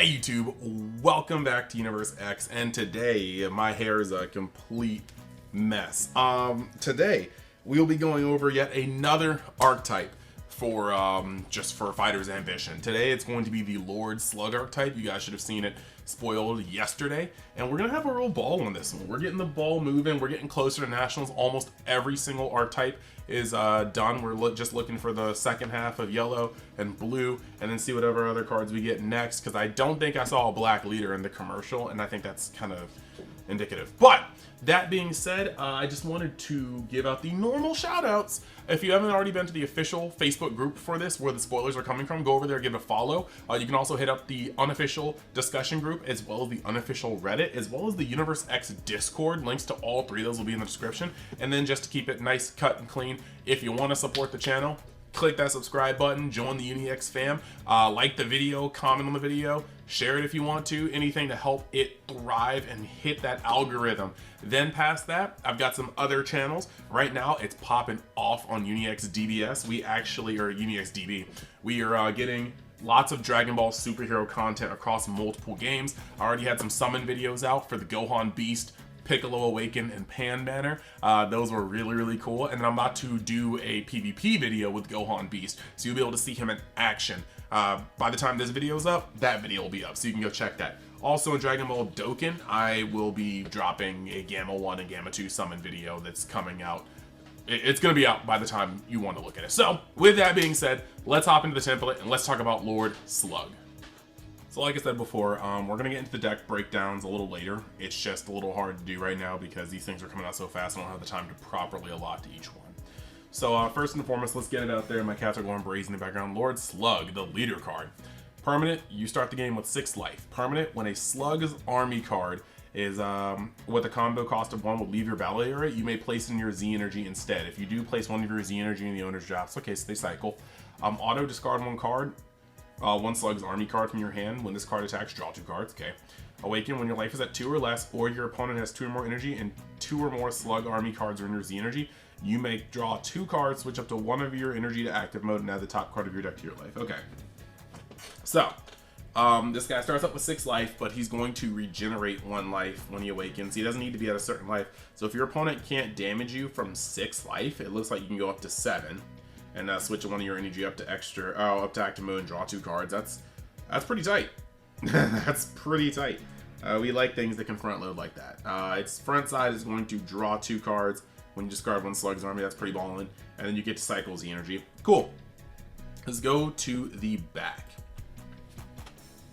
Hey YouTube, welcome back to Universe X, and today my hair is a complete mess. Today we'll be going over yet another archetype for just for Fighter's Ambition. Today it's going to be the Lord Slug archetype. You guys should have seen it spoiled yesterday, and we're gonna have a real ball on this one. We're getting the ball moving, we're getting closer to nationals. Almost every single archetype is done. We're just looking for the second half of yellow and blue, and then see whatever other cards we get next, because I don't think I saw a black leader in the commercial, and I think that's kind of indicative. But that being said, I just wanted to give out the normal shout outs. If you haven't already been to the official Facebook group for this, where the spoilers are coming from, go over there, give it a follow. You can also hit up the unofficial discussion group, as well as the unofficial Reddit, as well as the Universe X Discord. Links to all three of those will be in the description. And then just to keep it nice, cut, and clean, if you want to support the channel, click that subscribe button, join the UniX fam, like the video, comment on the video, share it if you want to, anything to help it thrive and hit that algorithm. Then past that, I've got some other channels. Right now, it's popping off on UniX DBS. We actually, or UniX DB, we are getting lots of Dragon Ball superhero content across multiple games. I already had some summon videos out for the Gohan Beast, Piccolo Awaken, and Pan banner. Those were really cool, and then I'm about to do a PvP video with Gohan Beast, so you'll be able to see him in action. By the time this video is up, that video will be up, so you can go check that. Also in Dragon Ball Dokkan, I will be dropping a Gamma 1 and Gamma 2 summon video that's coming out. It's going to be out by the time you want to look at it. So with that being said, let's hop into the template and let's talk about Lord Slug. So like I said before, we're going to get into the deck breakdowns a little later. It's just a little hard to do right now because these things are coming out so fast. I don't have the time to properly allot to each one. So first and foremost, let's get it out there. My cats are going brazen in the background. Lord Slug, the leader card. Permanent, you start the game with 6 life. Permanent, when a Slug's army card is with a combo cost of 1 will leave your battle area, you may place it in your Z energy instead. If you do place one of your Z energy in the owner's drops, okay, so they cycle. Auto discard 1 card. 1 Slug's army card from your hand. When this card attacks, draw 2 cards. Okay. Awaken, when your life is at 2 or less, or your opponent has 2 or more energy and 2 or more Slug army cards are in your Z energy, you may draw 2 cards, switch up to 1 of your energy to active mode, and add the top card of your deck to your life. Okay. So, this guy starts up with 6 life, but he's going to regenerate 1 life when he awakens. He doesn't need to be at a certain life. So if your opponent can't damage you from 6 life, it looks like you can go up to 7. And switch one of your energy up to up to active mode and draw 2 cards. That's pretty tight. That's pretty tight. We like things that can front load like that. Its front side is going to draw 2 cards when you discard 1 Slug's army. That's pretty ballin'. And then you get to cycle Z energy. Cool. Let's go to the back.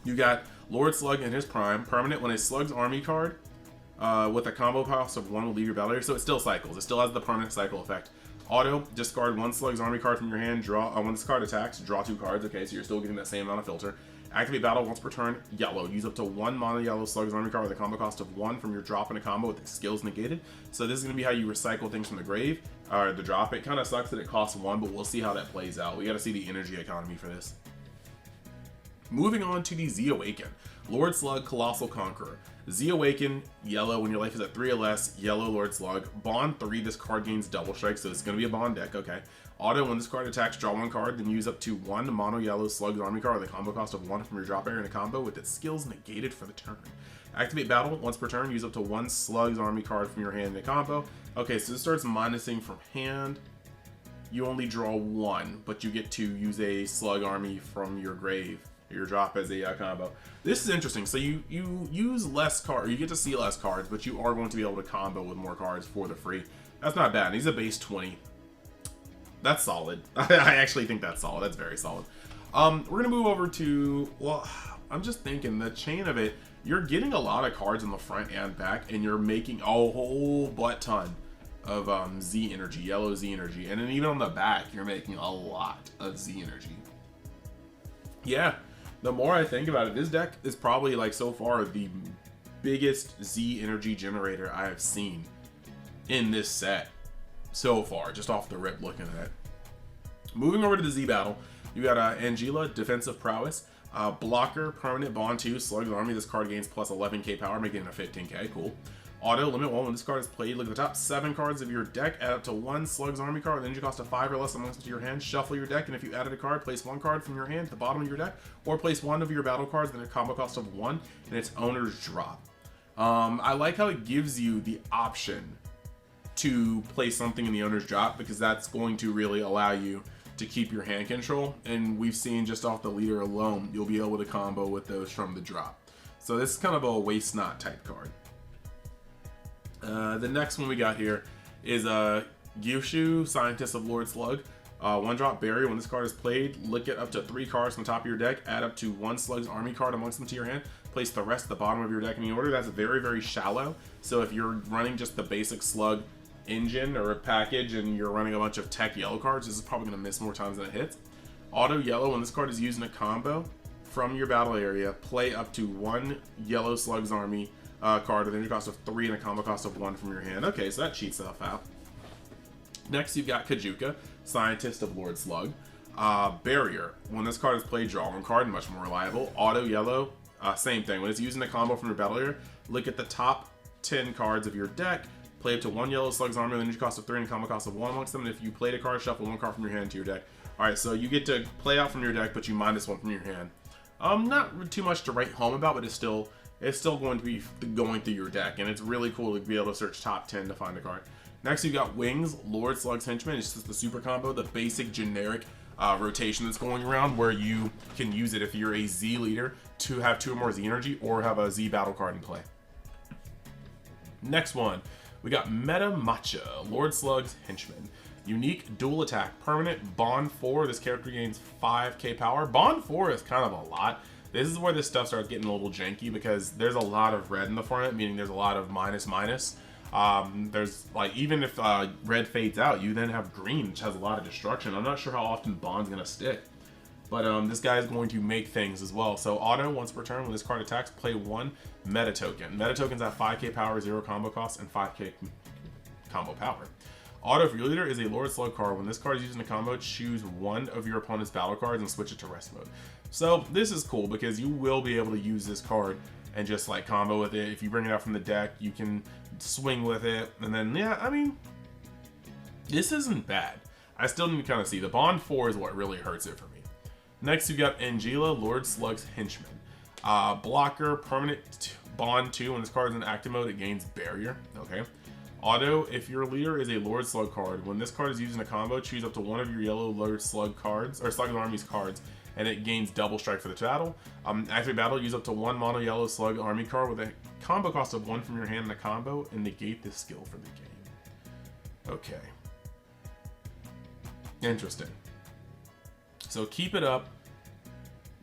You got Lord Slug in his prime. Permanent, when a Slug's army card with a combo cost of 1 will leave your battle area. So it still cycles. It still has the permanent cycle effect. Auto, discard 1 Slug's army card from your hand, draw, when this card attacks, draw 2 cards, okay, so you're still getting that same amount of filter. Activate battle once per turn, yellow. Use up to 1 mono yellow Slug's army card with a combo cost of 1 from your drop in a combo with its skills negated. So this is going to be how you recycle things from the grave, or the drop. It kind of sucks that it costs 1, but we'll see how that plays out. We got to see the energy economy for this. Moving on to the Z Awaken. Lord Slug, Colossal Conqueror. Z Awaken, yellow, when your life is at 3 or less, yellow Lord Slug. Bond 3, this card gains double strike, so it's going to be a bond deck, okay. Auto, when this card attacks, draw 1 card, then use up to 1 mono yellow Slug's army card with a combo cost of 1 from your drop area in a combo with its skills negated for the turn. Activate battle, once per turn, use up to 1 Slug's army card from your hand in a combo. Okay, so this starts minusing from hand. You only draw 1, but you get to use a Slug army from your grave. Your drop as a combo. This is interesting. So you use less cards, you get to see less cards, but you are going to be able to combo with more cards for the free. That's not bad. He's a base 20. That's solid. I actually think that's solid. That's very solid. We're gonna move over to, well, I'm just thinking the chain of it. You're getting a lot of cards in the front and back, and you're making a whole butt ton of Z energy, yellow Z energy, and then even on the back, you're making a lot of Z energy. Yeah. The more I think about it, this deck is probably, like, so far the biggest Z energy generator I have seen in this set so far, just off the rip looking at it. Moving over to the Z battle, you got Angela, defensive prowess, blocker, permanent, bond 2, Slug's army. This card gains plus 11k power, making it a 15k, cool. Auto, limit 1. When this card is played, look at the top 7 cards of your deck, add up to 1 Slug's Army card with energy cost of 5 or less amongst your hand. Shuffle your deck, and if you added a card, place 1 card from your hand to the bottom of your deck, or place 1 of your battle cards with a combo cost of 1 and its owner's drop. I like how it gives you the option to place something in the owner's drop, because that's going to really allow you to keep your hand control, and we've seen just off the leader alone, you'll be able to combo with those from the drop. So this is kind of a waste not type card. The next one we got here is Gyushu, Scientist of Lord Slug. 1-drop barrier. When this card is played, look at up to 3 cards from the top of your deck, add up to 1 Slug's Army card amongst them to your hand, place the rest at the bottom of your deck in the order. That's very, very shallow. So if you're running just the basic Slug engine or a package and you're running a bunch of tech yellow cards, this is probably going to miss more times than it hits. Auto yellow, when this card is used in a combo from your battle area, play up to 1 yellow Slug's Army card with energy cost of 3 and a combo cost of 1 from your hand. Okay, so that cheats stuff out. Next, you've got Kajuka, Scientist of Lord Slug. Barrier, when this card is played, draw 1 card, much more reliable. Auto yellow, same thing. When it's using a combo from your battle area, look at the top 10 cards of your deck, play up to 1 yellow Slug's Army with energy cost of 3 and a combo cost of 1 amongst them, and if you played a card, shuffle 1 card from your hand to your deck. Alright, so you get to play out from your deck, but you minus 1 from your hand. Not too much to write home about, but it's still going to be going through your deck, and it's really cool to be able to search top 10 to find a card. Next, you've got Wings, Lord Slug's Henchman. It's just the super combo, the basic generic rotation that's going around, where you can use it if you're a Z leader to have 2 or more Z energy or have a Z battle card in play. Next one, we got Meta Matcha, Lord Slug's Henchman. Unique dual attack, permanent, bond 4. This character gains 5k power. Bond 4 is kind of a lot. This is where this stuff starts getting a little janky, because there's a lot of red in the front, meaning there's a lot of minus. There's like, even if red fades out, you then have green, which has a lot of destruction. I'm not sure how often bond's gonna stick, but this guy is going to make things as well. So auto, once per turn, when this card attacks, play 1 meta token. Meta tokens have 5k power, 0 combo cost, and 5k combo power. Auto, if your leader is a Lord Slug card, when this card is used in a combo, choose 1 of your opponent's battle cards and switch it to rest mode. So this is cool, because you will be able to use this card and just like combo with it. If you bring it out from the deck, you can swing with it, and then, yeah, I mean, this isn't bad. I still need to kind of see. The bond 4 is what really hurts it for me. Next, you got Angela, Lord Slug's Henchman. Blocker, permanent, bond 2. When this card is in active mode, it gains barrier. Okay. Auto, if your leader is a Lord Slug card, when this card is used in a combo, choose up to 1 of your yellow Lord Slug cards, or Slug Army's cards, and it gains double strike for the battle. Activate battle, use up to 1 mono yellow Slug Army card with a combo cost of 1 from your hand in a combo, and negate this skill for the game. Okay. Interesting. So keep it up.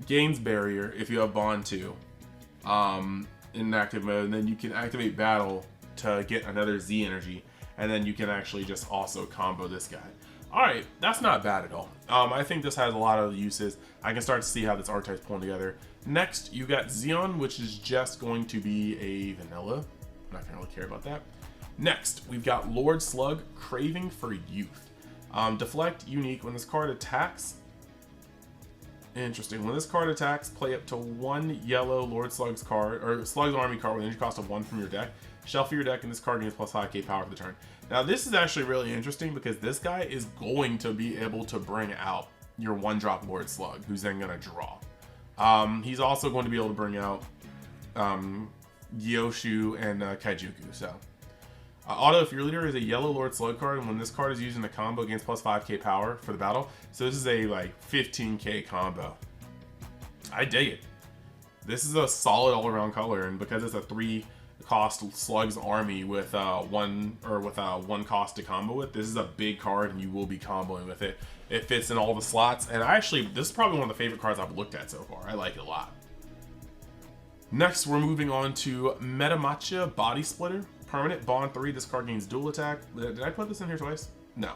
Gains barrier if you have bond 2 in active mode, and then you can activate battle to get another Z energy, and then you can actually just also combo this guy. Alright, that's not bad at all. I think this has a lot of uses. I can start to see how this archetype's pulling together. Next, you got Xeon, which is just going to be a vanilla. I'm not gonna really care about that. Next, we've got Lord Slug, Craving for Youth. Deflect, unique. When this card attacks, interesting. When this card attacks, play up to 1 yellow Lord Slug's card, or Slug's Army card with energy cost of 1 from your deck. Shuffle your deck, and this card gains plus 5k power for the turn. Now, this is actually really interesting, because this guy is going to be able to bring out your 1-drop Lord Slug, who's then going to draw. He's also going to be able to bring out Gyoshu and Kaijuku. So, auto, if your leader is a yellow Lord Slug card, and when this card is used in a combo, gains plus 5k power for the battle. So this is a like 15k combo. I dig it. This is a solid all-around color, and because it's a 3-cost Slug's Army with one cost to combo with, this is a big card, and you will be comboing with it. It fits in all the slots, and this is probably one of the favorite cards I've looked at so far. I like it a lot. Next, we're moving on to Meta Matcha, Body Splitter. Permanent, bond 3. This card gains dual attack. Did I put this in here twice? No.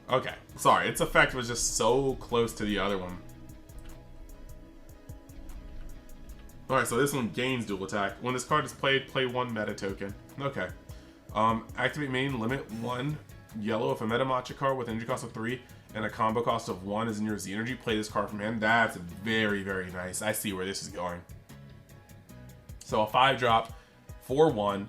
Okay, sorry. Its effect was just so close to the other one. Alright, so this one gains dual attack. When this card is played, play 1 meta token. Okay. Activate main, limit 1 yellow. If a Meta Matcha card with energy cost of 3 and a combo cost of 1 is in your Z energy, play this card from hand. That's very, very nice. I see where this is going. So a 5-drop 4/1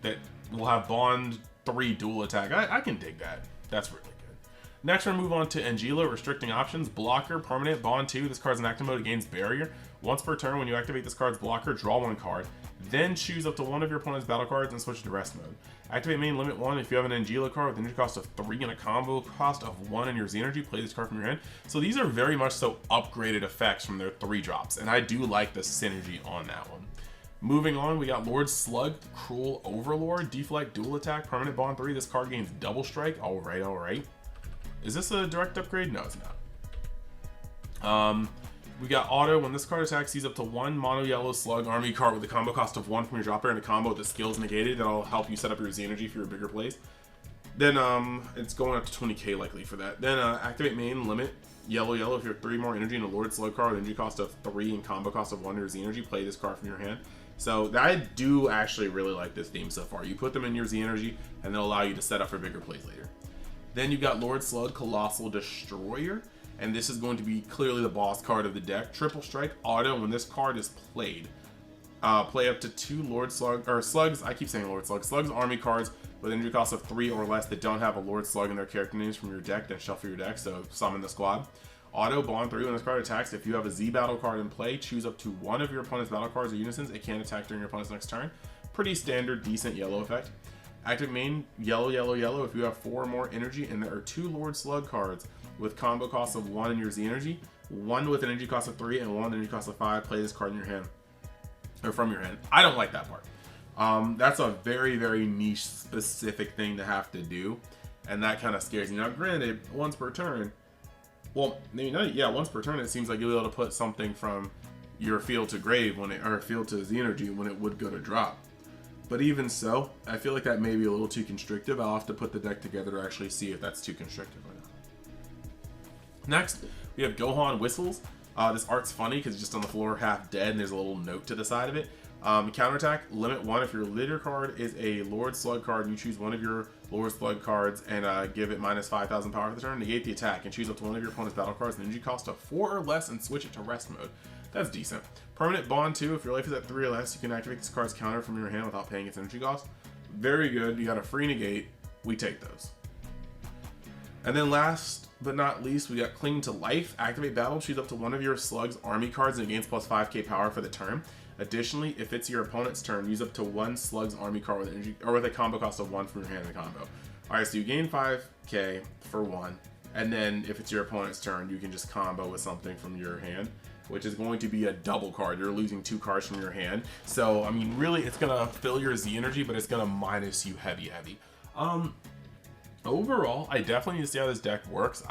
that will have Bond 3 dual attack. I can dig that. That's really good. Next, we're going to move on to Angela, restricting options. Blocker, permanent, Bond 2. This card's in active mode, it gains barrier. Once per turn, when you activate this card's blocker, draw 1 card. Then choose up to 1 of your opponent's battle cards and switch to rest mode. Activate main limit 1 if you have an Angela card with an energy cost of 3 and a combo cost of 1 in your Z energy, play this card from your hand. So these are very much so upgraded effects from their 3 drops, and I do like the synergy on that one. Moving on, we got Lord Slug, Cruel Overlord, Deflect, dual attack, permanent, Bond 3. This card gains double strike. Alright, alright. Is this a direct upgrade? No, it's not. We got Auto. When this card attacks, use up to 1 mono yellow Slug army card with a combo cost of 1 from your dropper and a combo with the skills negated. That'll help you set up your Z energy for your bigger plays. Then it's going up to 20k likely for that. Then activate main limit yellow yellow if you have 3 more energy and a Lord Slug card with energy cost of 3 and combo cost of 1 your Z energy. Play this card from your hand. So I do actually really like this theme so far. You put them in your Z energy and they'll allow you to set up for bigger plays later. Then you got Lord Slug, Colossal Destroyer, and this is going to be clearly the boss card of the deck. Triple strike, auto. When this card is played, play up to 2 Lord Slug or Slugs. I keep saying Lord Slug. Slugs army cards with energy cost of 3 or less that don't have a Lord Slug in their character names from your deck. Then shuffle your deck. So summon the squad. Auto Bond 3. When this card attacks, if you have a Z battle card in play, choose up to 1 of your opponent's battle cards or unisons. It can attack during your opponent's next turn. Pretty standard, decent yellow effect. Active main, yellow, yellow, yellow. If you have 4 or more energy and there are 2 Lord Slug cards with combo cost of 1 in your Z energy, 1 with an energy cost of 3 and 1 energy cost of 5, play this card in your hand, or from your hand. I don't like that part. That's a very, very niche specific thing to have to do, and that kind of scares me. Now, granted, once per turn, well, maybe not, yeah, once per turn, it seems like you'll be able to put something from your field to grave when it, or field to Z energy when it would go to drop. But even so, I feel like that may be a little too constrictive. I'll have to put the deck together to actually see if that's too constrictive or not. Next, we have Gohan Whistles. This art's funny because it's just on the floor half dead and there's a little note to the side of it. Counterattack, limit 1. If your leader card is a Lord Slug card, you choose 1 of your Lord Slug cards and give it minus 5,000 power for the turn. Negate the attack and choose up to 1 of your opponent's battle cards and energy cost of 4 or less and switch it to rest mode. That's decent. Permanent Bond 2. If your life is at 3 or less, you can activate this card's counter from your hand without paying its energy cost. Very good. You got a free negate. We take those. And then last but not least, we got Cling to Life. Activate battle. Choose up to 1 of your Slug's army cards and it gains plus 5k power for the turn. Additionally, if it's your opponent's turn, use up to 1 Slug's army card with energy or with a combo cost of 1 from your hand in the combo. Alright, so you gain 5k for 1. And then if it's your opponent's turn, you can just combo with something from your hand, which is going to be a double card. You're losing 2 cards from your hand. So, I mean, really, it's going to fill your Z energy, but it's going to minus you heavy. Overall, I definitely need to see how this deck works.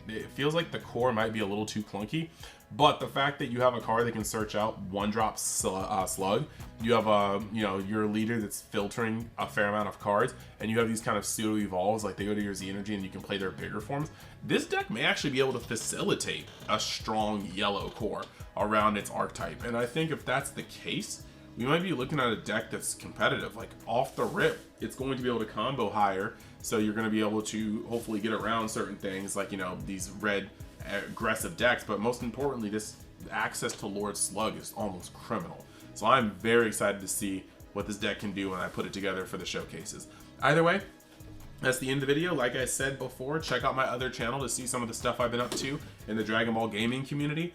It feels like the core might be a little too clunky, but the fact that you have a card that can search out 1-drop Slug, you have your leader that's filtering a fair amount of cards, and you have these kind of pseudo evolves, like they go to your Z energy and you can play their bigger forms. This deck may actually be able to facilitate a strong yellow core around its archetype, and I think if that's the case, we might be looking at a deck that's competitive. Like off the rip, it's going to be able to combo higher, so you're going to be able to hopefully get around certain things like, these red aggressive decks, but most importantly, this access to Lord Slug is almost criminal. So I'm very excited to see what this deck can do when I put it together for the showcases. Either way, that's the end of the video. Like I said before, check out my other channel to see some of the stuff I've been up to in the Dragon Ball gaming community.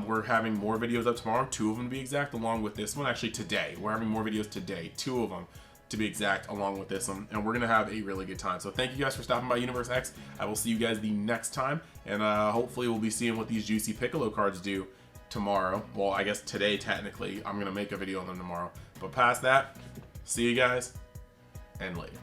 We're having more videos up tomorrow, 2 of them to be exact, along with this one. Actually today, we're having more videos today, 2 of them to be exact, along with this one, and we're gonna have a really good time. So thank you guys for stopping by Universe X. I will see you guys the next time, and hopefully we'll be seeing what these juicy Piccolo cards do tomorrow. Well, I guess today technically. I'm gonna make a video on them tomorrow, but past that, see you guys and later.